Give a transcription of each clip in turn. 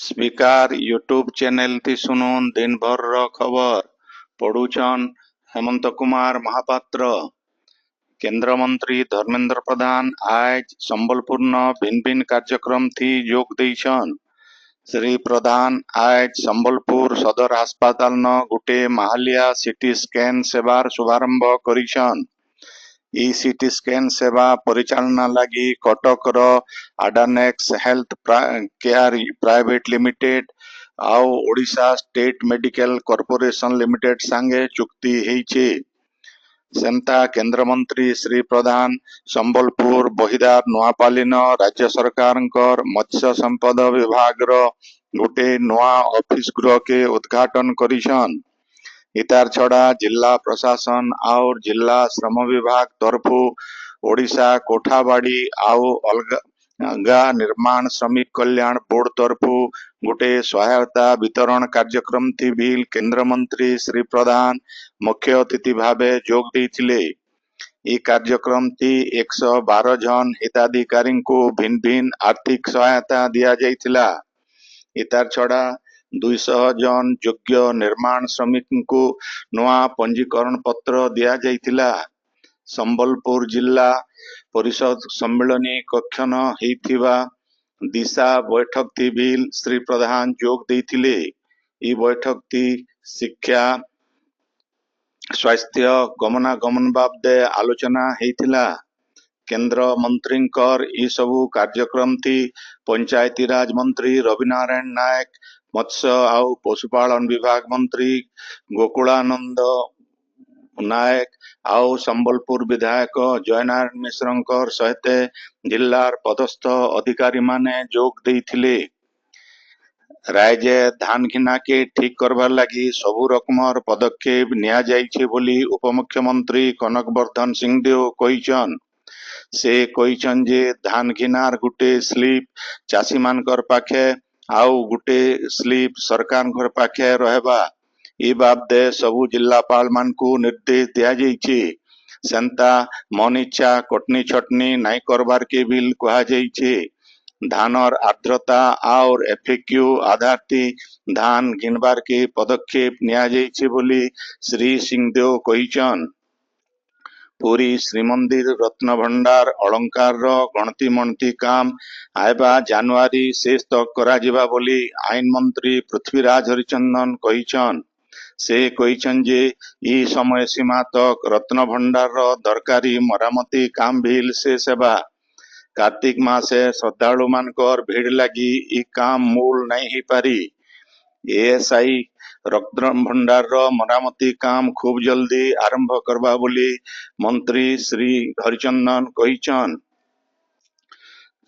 Speaker YouTube channel ती सुनुन दिन भर रो खबर पढ़ुचन हेमंत कुमार महापात्र। केंद्र मंत्री धर्मेंद्र प्रधान आज संबलपुर न भिन्न भिन्न कार्यक्रम थी जोग देइछन। श्री प्रधान आज संबलपुर सदर अस्पताल न गुटे महालिया सीटी स्कैन सेवार शुभारंभ करिछन। ई सीटी स्कैन सेवा परिचालना लगी कटक रो आडानेक्स हेल्थ केयर प्राइवेट लिमिटेड आउ Odisha state medical corporation limited संगे चुक्ति हेइछे। सेंता केंद्र मंत्री श्री प्रधान संबलपुर बहिदार नुआपाली न राज्य सरकारंकर मत्स्य संपद विभाग रो गोटे नुआ ऑफिस गृह के उद्घाटन करिछन। इतार छड़ा जिला प्रशासन और जिला श्रम विभाग तरफु ओडिशा कोठाबाड़ी आउ अलगा निर्माण श्रमिक कल्याण बोर्ड तरफु गोटे सहायता वितरण कार्यक्रम थी बिल केंद्र मंत्री श्री प्रधान मुख्य अतिथि भावे जोग देइथिले। ई कार्यक्रम थी 112 जन हिताधिकारी को भिन्न भिन्न आर्थिक सहायता दिया जाइथिला। इतार छड़ा 200 जन योग्य निर्माण श्रमिक को नुआ पंजीकरण पत्र दिया जाइथिला। संबलपुर जिला परिषद सम्मेलनी कक्षन हेइथिबा दिशा बैठक थी बिल श्री प्रधान जोग देइथिले। ई बैठक थी शिक्षा स्वास्थ्य गमनागमन बाबदे आलोचना हेइथिला। केंद्र मंत्रींकर ई सबु कार्यक्रम थी पंचायती राज मंत्री रविनारायण नायक, मत्स्य आउ पशुपालन विभाग मंत्री गोकुलानंद नायक आउ संबलपुर विधायक जयनारायण मिश्रंकर सहित जिलार पदस्थ अधिकारी माने जोग देइथिले। राज्य धान घिना के ठीक करबार लगी सबु रकमर पदक्षेप निया जाइछे बोली उपमुख्यमंत्री कनक वर्धन सिंहदेव कहिछन। से कहिछन जे धान घिनार गुटे स्लिप चाषी मानकर पाखे आउ गुटे स्लिप सरकार घर पाखे रहबा ई बाबदे सबु जिलापाल मानकू निर्देश दिया जाइछे। सेंता मन इच्छा कटनी छटनी नाई करबार के बिल कहा जाइछे। धानर आर्द्रता और एफएक्यू आधार थी धान घिनबार के पदक्षेप निया जाइछे बोली श्री सिंहदेव कहिछन। पूरी श्रीमंदिर रत्न भंडार अलंकार रो गणती मणती काम आयबा जनवरी शेष तक करा जिबा बोली आईन मंत्री पृथ्वीराज हरिचंदन कहिछन। से कहिछन जे ई समय सीमा तक रत्न भंडार रो दरकारी मरामती काम बिल शेष हेबा। कार्तिक मासे श्रद्धालु मानकर भीड़ लगी ई काम मूल नहीं ही पारी। एएसआई रत्न भंडार रो मरामती काम खूब जल्दी आरंभ करबा बोली मंत्री श्री हरिचंदन कहिछन।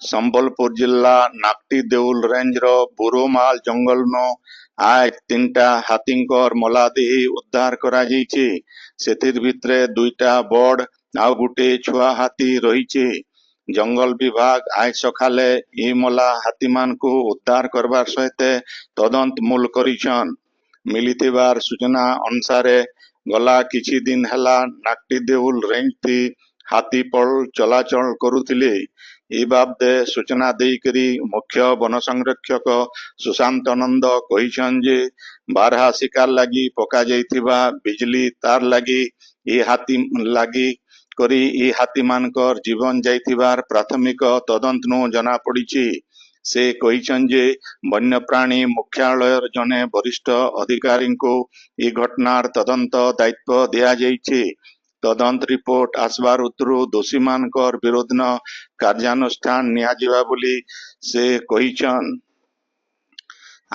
संबलपुर जिला नाकटी देउल रेंज रो बुरोमाल जंगल नो आज 3टा हाथींकर मलादेही उद्धार करा जाइछे। सेथिर भितरे 2टा बड़ आउ गुटे छुआ हाथी रहिछे। जंगल विभाग आज सकाले ई मला हाथी मान को उद्धार करबार सहित तदंत मूल करिछन। मिलिथिबार सूचना अनुसारे गला किछि दिन हला नाकटी देउल रेंज थी हाथी पल चलाचल करुथिले। ई बाबदे सूचना देइकरी मुख्य वन संरक्षक सुशांत नंद कहिछन जे बारहा शिकार लगी पका जाइथिबा बिजली तार लगी ई हाथी लगी करी ई हाथी मानकर जीवन जाइथिबार प्राथमिक तदंत नु जना पड़िछि। से कहिछन जे वन्य प्राणी मुख्यालय जने वरिष्ठ अधिकारी को ई घटनार तदंत दायित्व दिया जाइछे। तदंत रिपोर्ट आसबार उतरु दोषी मानकर विरोध न कार्यानुष्ठान निया जिबा बोली से कहिछन।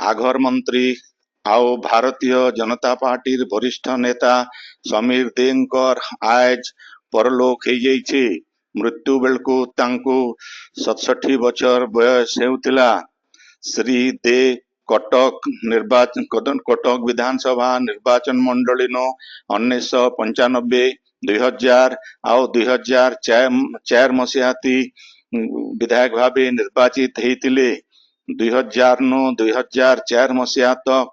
आघर मंत्री आउ भारतीय जनता पार्टीर वरिष्ठ नेता समीर देंकर आज परलोक हो जाइछे। मृत्यु बेलकू तांकू 67 बछर बयस हेउतिला। श्री दे कटक विधानसभा निर्वाचन मंडली नो 1995, 2000 आउ 2004 मसीहा थी विधायक भावे निर्वाचित हेतिले। 2000 नु 2004 मसीहा तक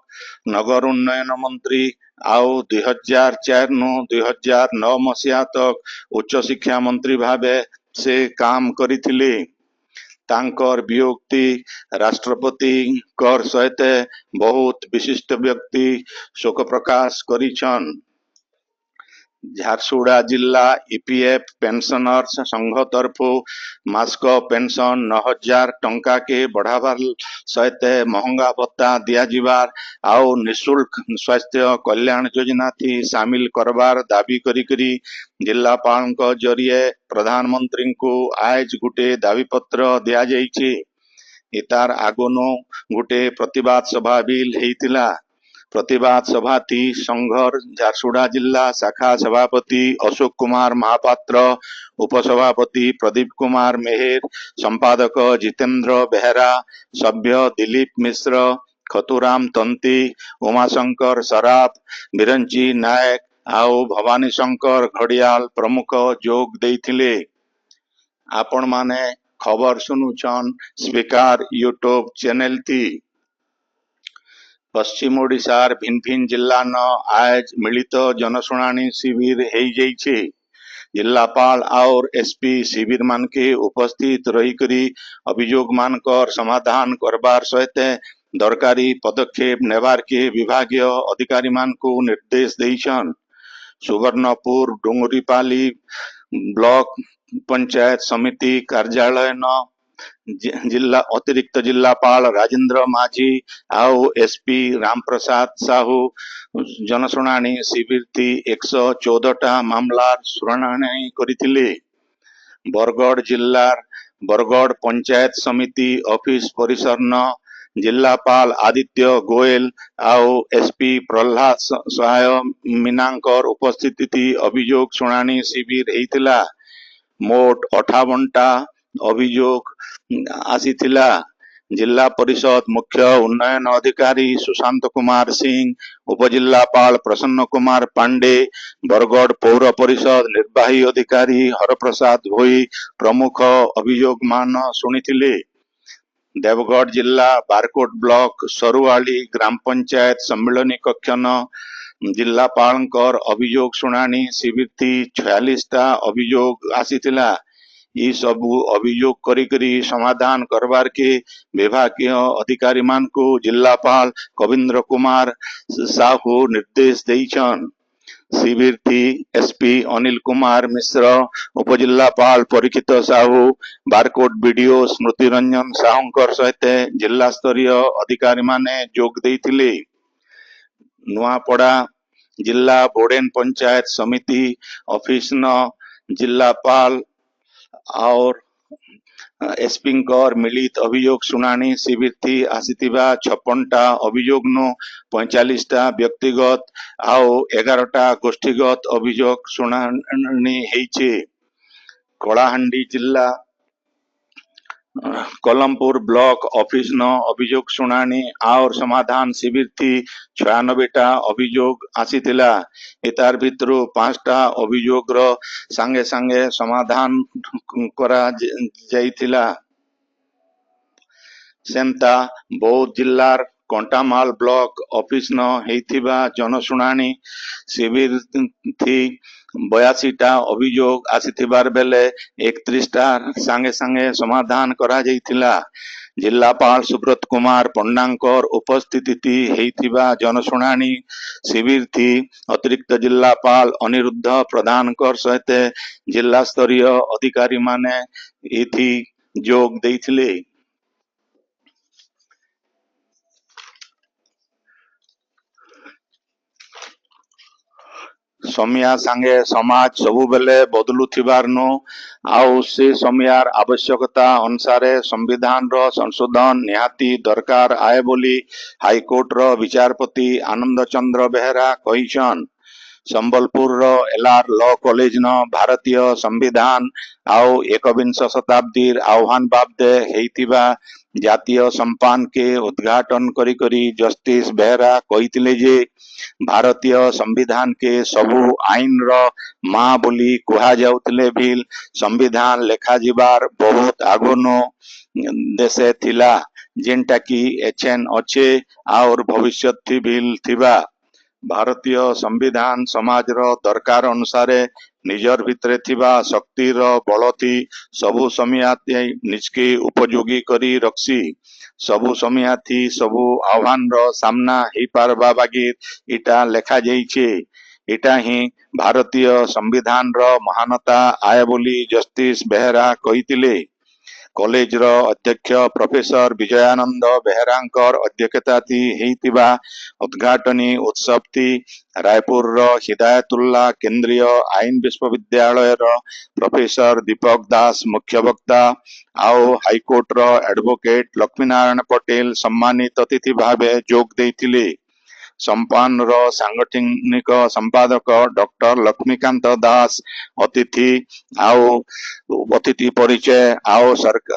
नगर उन्नयन मंत्री आउ 2004 नु 2009 मसीहा तक उच्च शिक्षा मंत्री भावे से काम करिथिले। तांकर वियोक्ति राष्ट्रपति सहित बहुत विशिष्ट व्यक्ति शोक प्रकाश करिछन। झारसुगुड़ा जिला ईपीएफ पेंशनर्स संघ तरफु मास्क पेंशन 9,000 टंका के बढ़ावार सहित महंगा भत्ता दियाजिबार आउ निःशुल्क स्वास्थ्य कल्याण योजना थी शामिल करबार दाबी करी जिलापाल जरिए प्रधानमंत्री को आज गुटे दाबी पत्र दिया जाइछि। इतार आगोनो गुटे प्रतिवाद सभा बिल हेतिला। प्रतिवाद सभा थी संघर झारसुगुड़ा जिला शाखा सभापति अशोक कुमार महापात्र, उपसभापति प्रदीप कुमार मेहर, संपादक जितेंद्र बेहरा, सभ्य दिलीप मिश्र, खतुराम तंती, उमाशंकर सराफ, बिरंची नायक आउ भवानी शंकर घड़ियाल प्रमुख जोग देइथिले। आपण माने खबर सुनुछन स्पीकर यूट्यूब चैनल थी। पश्चिम ओडिशार भिन्न भिन्न जिला न आज मिलित जनशुणाणी शिविर हो जाइछे। जिलापाल और एसपी शिविर मान के उपस्थित रही करी अभियोग मानकर समाधान करबार सहित दरकारी पदक्षेप नेबार के विभागीय अधिकारी मान को निर्देश देइछन। सुवर्णपुर डुंगरीपाली ब्लॉक पंचायत समिति कार्यालय न जिला अतिरिक्त जिलापाल राजेंद्र माझी आउ एसपी रामप्रसाद साहू जनशुणाणी शिविर थी 114टा मामलार शुणाणी करिथिले। बरगढ़ जिल्लार बरगढ़ पंचायत समिति ऑफिस परिसर न जिलापाल आदित्य गोयल आउ एसपी प्रहलाद सहाय मीनांकर उपस्थिति थी अभियोग शुणाणी शिविर हेतिला। मोट 58टा अभियोग आसीथिला। जिला परिषद मुख्य उन्नयन अधिकारी सुशांत कुमार सिंह, उपजिलापाल प्रसन्न कुमार पांडे, बरगढ़ पौर परिषद निर्वाही अधिकारी हरप्रसाद भोई प्रमुख अभियोग मान शुणिथिले। देवगढ़ जिला बारकोट ब्लॉक सरुआली ग्राम पंचायत सम्मिलनी कक्ष न जिलापाल अभियोग शुणाणी शिविर थी 46टा अभियोग आसीथिला। ई सबू अभियोग करी समाधान करबार के विभागीय अधिकारी मान को जिलापाल कविंद्र कुमार साहू निर्देश देइछन। शिविर थी एसपी अनिल कुमार मिश्र, उपजिलापाल परीक्षित साहू, बारकोट बीडीओ स्मृति रंजन साहूंकर सहित जिला स्तरीय अधिकारी माने जोग देइथिले। नुआपड़ा जिला बोडेन पंचायत समिति ऑफिस न जिलापाल और एसपी मिलित अभियोग शुणाणी शिविर थी आसीथिबा 56टा अभियोग नु 45टा व्यक्तिगत आउ 11टा गोष्ठीगत अभियोग शुणाणी हेइछे। कलाहांडी जिला कलमपुर ब्लॉक ऑफिस न अभियोग शुणाणी और समाधान शिविर थी 96टा अभियोग आसीथिला। इतार भितरु 5टा अभियोग रो संगे संगे समाधान करा जाइथिला। सेंता बौद्ध जिलार कंटामाल ब्लॉक ऑफिस न हेइथिबा जनशुणाणी शिविर थी 82टा अभियोग आसीथिबार बेले 31टा संगे संगे समाधान करा जाइथिला। जिलापाल सुब्रत कुमार पंडांकर उपस्थिति थी हेइथिबा जनशुणाणी शिविर थी अतिरिक्त जिलापाल अनिरुद्ध प्रधानकर सहित जिला स्तरीय अधिकारी माने एथी जोग देइथिले। समिया सांगे समाज सबु बेले बदलु थिबार नु आउ से समियार आवश्यकता अनुसारे संविधान रो संशोधन निहाती दरकार आए बोली हाईकोर्ट रो विचारपति आनंद चंद्र बेहरा कहिछन। संबलपुर रो एलआर लॉ कॉलेज न भारतीय संविधान आउ 21 शताब्दी आह्वान बाबदे हेइतिबा जातीय संपान के उद्घाटन करी जस्टिस बेहरा कहिथिले जे भारतीय संविधान के सबु आईन रो माँ बोली कुहा जाउथिले भी संविधान लेखा जिबार बहुत आगोनो देशे थिला जेनटा की एचएन अच्छे और भविष्यत थी भी थिबा। भारतीय संविधान समाज रो दरकार अनुसारे ନିଜର ଭିତରେ ଥିବା ଶକ୍ତିର ବଳତି ସବୁ ସମିଆତି ନିଜକେ ଉପଯୋଗୀ କରି ରଖସି। ସବୁ ସମିଆତି ସବୁ ଆହ୍ୱାନର ସାମ୍ନା ହେଇପାରବା ବାଗିର ଇଟା ଲେଖା ଯାଇଛେ। ଇଟା ହିଁ ଭାରତୀୟ ସମ୍ବିଧାନର ମହାନତା ଆଏ ବୋଲି ଜଷ୍ଟିସ ବେହେରା କହିଥିଲେ। କଲେଜର ଅଧ୍ୟକ୍ଷ ପ୍ରଫେସର ବିଜୟାନନ୍ଦ ବେହେରାଙ୍କର ଅଧ୍ୟକ୍ଷତାଥି ହେଇଥିବା ଉଦ୍ଘାଟନୀ ଉତ୍ସବଟି ରାୟପୁରର ହିଦାୟତୁଲ୍ଲା କେନ୍ଦ୍ରୀୟ ଆଇନ ବିଶ୍ୱବିଦ୍ୟାଳୟର ପ୍ରଫେସର ଦୀପକ ଦାସ ମୁଖ୍ୟ ବକ୍ତା ଆଉ ହାଇକୋର୍ଟର ଆଡଭୋକେଟ ଲକ୍ଷ୍ମୀନାରାୟଣ ପଟେଲ ସମ୍ମାନିତ ଅତିଥି ଭାବେ ଯୋଗ ଦେଇଥିଲେ। ସମ୍ପାନର ସାଂଗଠନିକ ସମ୍ପାଦକ ଡକ୍ଟର ଲକ୍ଷ୍ମୀକାନ୍ତ ଦାସ ଅତିଥି ଆଉ ଅତିଥି ପରିଚୟ ଆଉ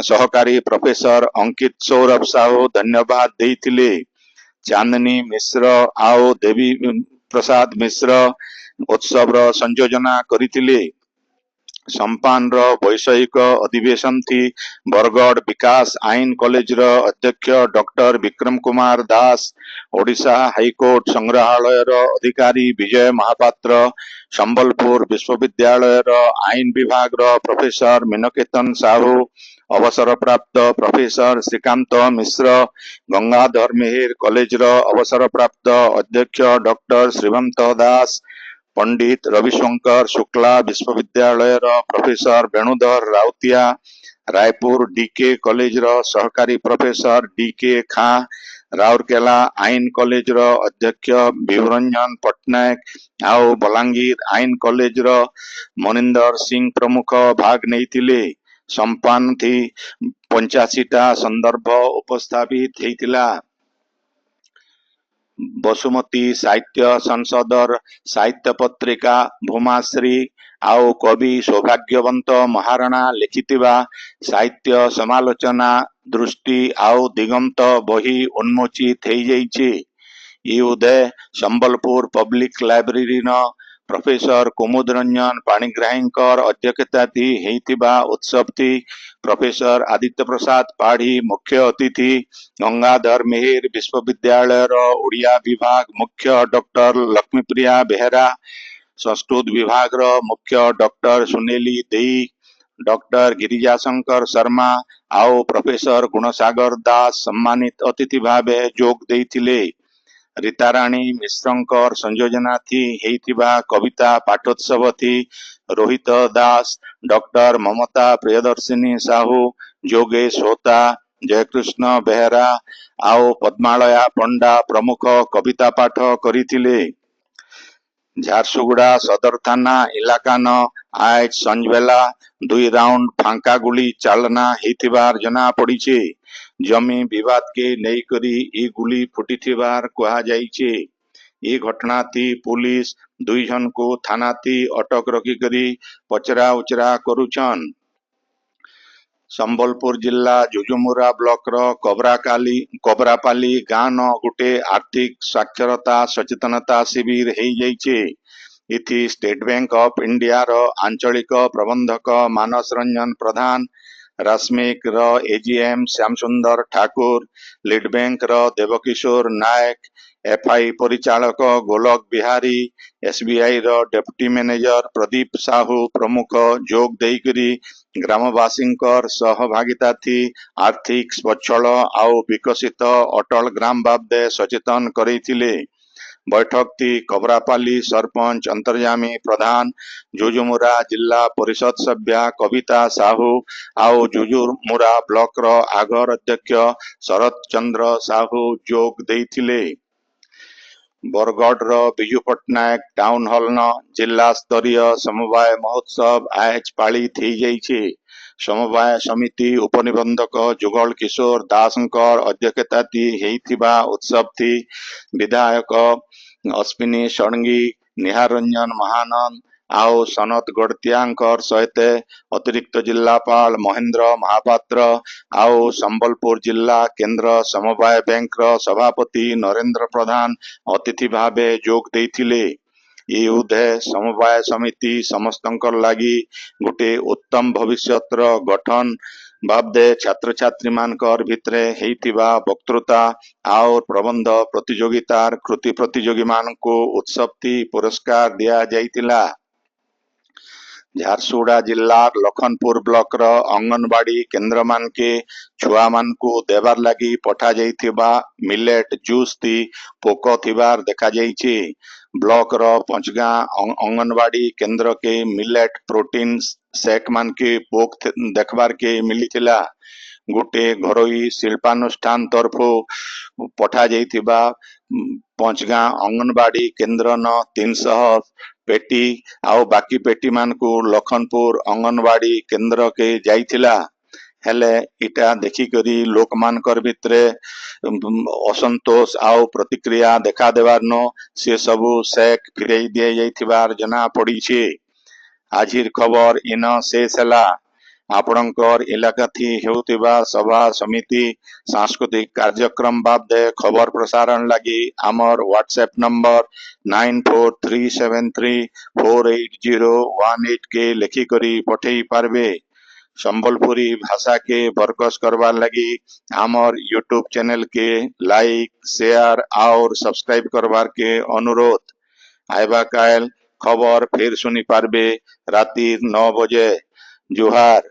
ସହକାରୀ ପ୍ରଫେସର ଅଙ୍କିତ ସୌରଭ ସାହୁ ଧନ୍ୟବାଦ ଦେଇଥିଲେ। ଚାନ୍ଦନୀ ମିଶ୍ର ଆଉ ଦେବୀ ପ୍ରସାଦ ମିଶ୍ର ଉତ୍ସବର ସଂଯୋଜନା କରିଥିଲେ। ସମ୍ପାନର ବୈଷୟିକ ଅଧିବେଶନଟି ବରଗଡ଼ ବିକାଶ ଆଇନ କଲେଜର ଅଧ୍ୟକ୍ଷ ଡକ୍ଟର ବିକ୍ରମ କୁମାର ଦାସ, ଓଡ଼ିଶା ହାଇକୋର୍ଟ ସଂଗ୍ରହାଳୟର ଅଧିକାରୀ ବିଜୟ ମହାପାତ୍ର, ସମ୍ବଲପୁର ବିଶ୍ୱବିଦ୍ୟାଳୟର ଆଇନ ବିଭାଗର ପ୍ରଫେସର ମୀନକେତନ ସାହୁ, ଅବସରପ୍ରାପ୍ତ ପ୍ରଫେସର ଶ୍ରୀକାନ୍ତ ମିଶ୍ର, ଗଙ୍ଗାଧର ମେହେର କଲେଜର ଅବସରପ୍ରାପ୍ତ ଅଧ୍ୟକ୍ଷ ଡକ୍ଟର ଶ୍ରୀମନ୍ତ ଦାସ, ପଣ୍ଡିତ ରବିଶଙ୍କର ଶୁକ୍ଲା ବିଶ୍ୱବିଦ୍ୟାଳୟର ପ୍ରଫେସର ବେଣୁଧର ରାଉତିଆ, ରାୟପୁର ଡିକେ କଲେଜର ସହକାରୀ ପ୍ରଫେସର ଡିକେ ଖାଁ, ରାଉରକେଲା ଆଇନ କଲେଜର ଅଧ୍ୟକ୍ଷ ବିଭୁରଞ୍ଜନ ପଟ୍ଟନାୟକ ଆଉ ବଲାଙ୍ଗୀର ଆଇନ କଲେଜର ମନିନ୍ଦର ସିଂ ପ୍ରମୁଖ ଭାଗ ନେଇଥିଲେ। ସମ୍ପାନଥି 85ଟା ସନ୍ଦର୍ଭ ଉପସ୍ଥାପିତ ହେଇଥିଲା। ବସୁମତୀ ସାହିତ୍ୟ ସଂସଦର ସାହିତ୍ୟ ପତ୍ରିକା ଭୂମାଶ୍ରୀ ଆଉ କବି ସୌଭାଗ୍ୟବନ୍ତ ମହାରଣା ଲେଖିଥିବା ସାହିତ୍ୟ ସମାଲୋଚନା ଦୃଷ୍ଟି ଆଉ ଦିଗନ୍ତ ବହି ଉନ୍ମୋଚିତ ହେଇଯାଇଛି। ଇ ଉଦୟ ସମ୍ବଲପୁର ପବ୍ଲିକ ଲାଇବ୍ରେରୀର ପ୍ରଫେସର କୁମୁଦ ରଞ୍ଜନ ପାଣିଗ୍ରାହୀଙ୍କର ଅଧ୍ୟକ୍ଷତାଥି ହେଇଥିବା ଉତ୍ସବଟି ପ୍ରଫେସର ଆଦିତ୍ୟ ପ୍ରସାଦ ପାଢ଼ୀ ମୁଖ୍ୟ ଅତିଥି, ଗଙ୍ଗାଧର ମେହେର ବିଶ୍ୱବିଦ୍ୟାଳୟର ଓଡ଼ିଆ ବିଭାଗ ମୁଖ୍ୟ ଡକ୍ଟର ଲକ୍ଷ୍ମୀପ୍ରିୟା ବେହେରା, ସଂସ୍କୃତ ବିଭାଗର ମୁଖ୍ୟ ଡକ୍ଟର ସୁନେଲି ଦେଇ, ଡକ୍ଟର ଗିରିଜାଶଙ୍କର ଶର୍ମା ଆଉ ପ୍ରଫେସର ଗୁଣସାଗର ଦାସ ସମ୍ମାନିତ ଅତିଥି ଭାବେ ଯୋଗ ଦେଇଥିଲେ। ରୀତାରାଣୀ ମିଶ୍ରଙ୍କର ସଂଯୋଜନାଥି ହେଇଥିବା କବିତା ପାଠୋତ୍ସବଥି ରୋହିତ ଦାସ, ଡକ୍ଟର ମମତା ପ୍ରିୟଦର୍ଶିନୀ ସାହୁ, ଯୋଗେଶ ହୋତା, ଜୟକୃଷ୍ଣ ବେହେରା ଆଉ ପଦ୍ମାଳୟା ପଣ୍ଡା ପ୍ରମୁଖ କବିତା ପାଠ କରିଥିଲେ। ଝାରସୁଗୁଡ଼ା ସଦର ଥାନା ଇଲାକାନ ଆଜ ସଞ୍ଜବେଲା 2 ରାଉଣ୍ଡ ଫାଙ୍କା ଗୁଳି ଚାଳନା ହେଇଥିବାର ଜଣା ପଡ଼ିଛି। ଜମି ବିବାଦକେ ନେଇକରି ଇ ଗୁଳି ଫୁଟିଥିବାର କୁହାଯାଇଛି। ଇ ଘଟଣାଥି ପୁଲିସ 2 ଜଣଙ୍କୁ ଥାନାଥି ଅଟକ ରଖିକରି ପଚରା ଉଚରା କରୁଛନ୍। ସମ୍ବଲପୁର ଜିଲ୍ଲା ଜୁଜୁମୁରା ବ୍ଲକର କବରାପାଲି ଗାଁନ ଗୁଟେ ଆର୍ଥିକ ସାକ୍ଷରତା ସଚେତନତା ଶିବିର ହେଇଯାଇଛି। ଇଥି ଷ୍ଟେଟ ବ୍ୟାଙ୍କ ଅଫ ଇଣ୍ଡିଆର ଆଞ୍ଚଳିକ ପ୍ରବନ୍ଧକ ମାନସ ରଞ୍ଜନ ପ୍ରଧାନ, ରାସ୍ମିକର ଏଜିଏମ ଶ୍ୟାମସୁନ୍ଦର ଠାକୁର, ଲିଡ ବ୍ୟାଙ୍କର ଦେବକିଶୋର ନାୟକ, ଏଫଆଇ ପରିଚାଳକ ଗୋଲକ ବିହାରୀ, ଏସବିଆଇର ଡେପୁଟି ମ୍ୟାନେଜର ପ୍ରଦୀପ ସାହୁ ପ୍ରମୁଖ ଯୋଗ ଦେଇକରି ଗ୍ରାମବାସୀଙ୍କର ସହଭାଗିତାଥି ଆର୍ଥିକ ସ୍ୱଚ୍ଛଳ ଆଉ ବିକଶିତ ଅଟଳ ଗ୍ରାମ ବାବଦେ ସଚେତନ କରେଇଥିଲେ। ବୈଠକଟି କବରାପାଲି ସରପଞ୍ଚ ଅନ୍ତର୍ଯାମୀ ପ୍ରଧାନ, ଜୁଜୁମୁରା ଜିଲ୍ଲା ପରିଷଦ ସଭ୍ୟା କବିତା ସାହୁ ଆଉ ଜୁଜୁମୁରା ବ୍ଲକର ଆଗର ଅଧ୍ୟକ୍ଷ ଶରତ ଚନ୍ଦ୍ର ସାହୁ ଯୋଗ ଦେଇଥିଲେ। ବରଗଡ଼ର ବିଜୁ ପଟ୍ଟନାୟକ ଟାଉନ ହଲନ ଜିଲ୍ଲା ସ୍ତରୀୟ ସମବାୟ ମହୋତ୍ସବ ଆଜ ପାଳିତ ହେଇଯାଇଛି। ସମବାୟ ସମିତି ଉପନିବନ୍ଧକ ଯୁଗଳ କିଶୋର ଦାସଙ୍କର ଅଧ୍ୟକ୍ଷତାଥି ହେଇଥିବା ଉତ୍ସବଟି ବିଧାୟକ ଅଶ୍ୱିନୀ ଷଡ଼ଙ୍ଗୀ, ନିହାର ରଞ୍ଜନ ମହାନନ୍ଦ ଆଉ ସନତ ଗଡ଼ତିଆଙ୍କର ସହିତ ଅତିରିକ୍ତ ଜିଲ୍ଲାପାଳ ମହେନ୍ଦ୍ର ମହାପାତ୍ର ଆଉ ସମ୍ବଲପୁର ଜିଲ୍ଲା କେନ୍ଦ୍ର ସମବାୟ ବ୍ୟାଙ୍କର ସଭାପତି ନରେନ୍ଦ୍ର ପ୍ରଧାନ ଅତିଥି ଭାବେ ଯୋଗ ଦେଇଥିଲେ। ଇ ଉଦୟ ସମବାୟ ସମିତି ସମସ୍ତଙ୍କର ଲାଗି ଗୋଟେ ଉତ୍ତମ ଭବିଷ୍ୟତର ଗଠନ ବାବଦେ ଛାତ୍ରଛାତ୍ରୀମାନଙ୍କର ଭିତରେ ହେଇଥିବା ବକ୍ତୃତା ଆଉ ପ୍ରବନ୍ଧ ପ୍ରତିଯୋଗିତାର କୃତି ପ୍ରତିଯୋଗୀମାନଙ୍କୁ ଉତ୍ସବଟି ପୁରସ୍କାର ଦିଆଯାଇଥିଲା। ଝାରସୁଗୁଡ଼ା ଜିଲ୍ଲାର ଲଖନପୁର ବ୍ଲକର ଅଙ୍ଗନବାଡ଼ି କେନ୍ଦ୍ରମାନକେ ଛୁଆମାନଙ୍କୁ ଦେବାର ଲାଗି ପଠାଯାଇଥିବା ମିଲେଟ୍ ଜୁସ୍ ଟି ପୋକ ଥିବାର ଦେଖାଯାଇଛି। ବ୍ଲକର Panchgaon anganwadi କେନ୍ଦ୍ରକେ millet protein shake ମାନକେ ପୋକ ଦେଖବାରକେ ମିଳିଥିଲା। ଗୋटे ଘରୋଇ ଶିଳ୍ପାନୁଷ୍ଠାନ ତରଫୁ ପଠାଯାଇଥିବା ପଞ୍ଚଗାଁ ଅଙ୍ଗନବାଡ଼ି କେନ୍ଦ୍ରନ 300 पेटी आउ बाकी पेटी मानकु लखनपुर अंगनवाड़ी केंद्र के जाइथिला। हेले इटा देखी करी लोक मानकर भितरे असंतोष आउ प्रतिक्रिया देखा देवार नो से सबु सेक फिरई दिए जाइथिबार जना पड़ी छे। आजिर खबर इन शेष हला। आपणकर इलाका थी हेउतिबा सभा समिति सांस्कृतिक कार्यक्रम बाबदे खबर प्रसारण लगी आमर व्हाट्सएप नंबर 9437348018 के लेखी करी पठेई पारबे। संबलपुरी भाषा के बरकस करवार लगी आमर यूट्यूब चैनल के लाइक शेयर और सब्सक्राइब करवार के अनुरोध। आइबा काल खबर फिर सुनी पारबे राती 9 बजे। जोहार।